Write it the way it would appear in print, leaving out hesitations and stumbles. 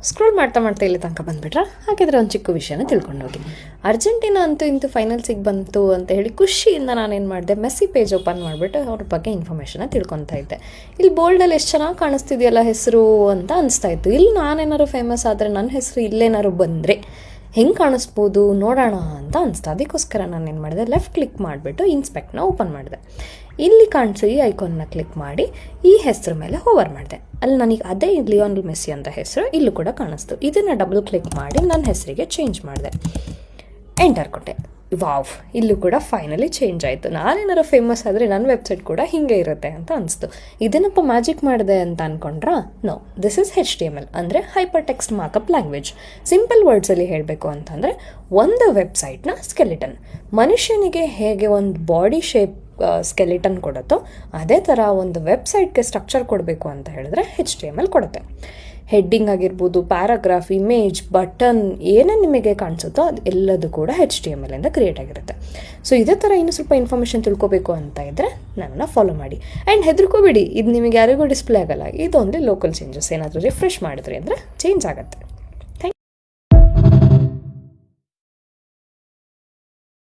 Scroll ಮಾಡ್ತಾ ಮಾಡ್ತಾ ಇಲ್ಲಿ ತನಕ ಬಂದುಬಿಟ್ರಾ? ಹಾಗಿದ್ರೆ ಒಂದು ಚಿಕ್ಕ ವಿಷಯನ ತಿಳ್ಕೊಂಡು ಹೋಗಿ. ಅರ್ಜೆಂಟೀನಾ ಅಂತೂ ಇಂತೂ ಫೈನಲ್ಸಿಗೆ ಬಂತು ಅಂತ ಹೇಳಿ ಖುಷಿಯಿಂದ ನಾನೇನು ಮಾಡಿದೆ, ಮೆಸ್ಸಿ ಪೇಜ್ ಓಪನ್ ಮಾಡಿಬಿಟ್ಟು ಅವ್ರ ಬಗ್ಗೆ ಇನ್ಫಾರ್ಮೇಷನ್ನ ತಿಳ್ಕೊತಾ ಇದ್ದೆ. ಇಲ್ಲಿ ಬೋಲ್ಡಲ್ಲಿ ಎಷ್ಟು ಚೆನ್ನಾಗಿ ಕಾಣಿಸ್ತಿದೆಯಲ್ಲ ಹೆಸರು ಅಂತ ಅನಿಸ್ತಾ ಇತ್ತು. ಇಲ್ಲಿ ನಾನೇನಾದ್ರು ಫೇಮಸ್ ಆದರೆ ನನ್ನ ಹೆಸರು ಇಲ್ಲೇನಾದ್ರು ಬಂದರೆ ಹೆಂಗೆ ಕಾಣಿಸ್ಬೋದು ನೋಡೋಣ ಅಂತ ಅನಿಸ್ತು. ಅದಕ್ಕೋಸ್ಕರ ನಾನೇನು ಮಾಡಿದೆ, ಲೆಫ್ಟ್ ಕ್ಲಿಕ್ ಮಾಡಿಬಿಟ್ಟು ಇನ್ಸ್ಪೆಕ್ಟ್ನ ಓಪನ್ ಮಾಡಿದೆ. ಇಲ್ಲಿ ಕಾಣಿಸೋ ಈ ಐಕಾನ್ನ ಕ್ಲಿಕ್ ಮಾಡಿ ಈ ಹೆಸರು ಮೇಲೆ ಹೋವರ್ ಮಾಡಿದೆ. ಅಲ್ಲಿ ನನಗೆ ಅದೇ ಲಿಯೋನೆಲ್ ಮೆಸ್ಸಿ ಅಂತ ಹೆಸರು ಇಲ್ಲೂ ಕೂಡ ಕಾಣಿಸ್ತು. ಇದನ್ನು ಡಬಲ್ ಕ್ಲಿಕ್ ಮಾಡಿ ನನ್ನ ಹೆಸರಿಗೆ ಚೇಂಜ್ ಮಾಡಿದೆ, ಎಂಟರ್ ಕೊಟ್ಟೆ. ವಾವ್, ಇಲ್ಲೂ ಕೂಡ ಫೈನಲಿ ಚೇಂಜ್ ಆಯಿತು. ನಾನೇನಾರು ಫೇಮಸ್ ಆದರೆ ನನ್ನ ವೆಬ್ಸೈಟ್ ಕೂಡ ಹೀಗೆ ಇರುತ್ತೆ ಅಂತ ಅನಿಸ್ತು. ಇದನ್ನಪ್ಪ ಮ್ಯಾಜಿಕ್ ಮಾಡಿದೆ ಅಂತ ಅಂದ್ಕೊಂಡ್ರಾ? ನೋ, ದಿಸ್ ಇಸ್ HTML ಅಂದರೆ hypertext markup language. Simple ವರ್ಡ್ಸಲ್ಲಿ ಹೇಳಬೇಕು ಅಂತಂದರೆ, ಒಂದು ವೆಬ್ಸೈಟ್ನ ಸ್ಕೆಲಿಟನ್, ಮನುಷ್ಯನಿಗೆ ಹೇಗೆ ಒಂದು ಬಾಡಿ ಶೇಪ್ ಸ್ಕೆಲಿಟನ್ ಕೊಡುತ್ತೋ ಅದೇ ಥರ ಒಂದು ವೆಬ್ಸೈಟ್ಗೆ ಸ್ಟ್ರಕ್ಚರ್ ಕೊಡಬೇಕು ಅಂತ ಹೇಳಿದ್ರೆ HTML ಕೊಡುತ್ತೆ. ಹೆಡ್ಡಿಂಗ್ ಆಗಿರ್ಬೋದು, ಪ್ಯಾರಾಗ್ರಾಫ್, ಇಮೇಜ್, ಬಟನ್, ಏನೇ ನಿಮಗೆ ಕಾಣಿಸುತ್ತೋ ಅದು ಎಲ್ಲದು ಕೂಡ HTML ಇಂದ ಕ್ರಿಯೇಟ್ ಆಗಿರುತ್ತೆ. ಸೊ ಇದೇ ಥರ ಇನ್ನೂ ಸ್ವಲ್ಪ ಇನ್ಫಾರ್ಮೇಷನ್ ತಿಳ್ಕೊಬೇಕು ಅಂತ ಇದ್ದರೆ ನನ್ನನ್ನು ಫಾಲೋ ಮಾಡಿ. ಆ್ಯಂಡ್ ಹೆದರ್ಕೋಬೇಡಿ, ಇದು ನಿಮಗೆ ಯಾರಿಗೂ ಡಿಸ್ಪ್ಲೇ ಆಗಲ್ಲ. ಇದೊಂದು ಲೋಕಲ್ ಚೇಂಜಸ್. ಏನಾದರೂ ರಿಫ್ರೆಶ್ ಮಾಡಿದ್ರಿ ಅಂದರೆ ಚೇಂಜ್ ಆಗುತ್ತೆ.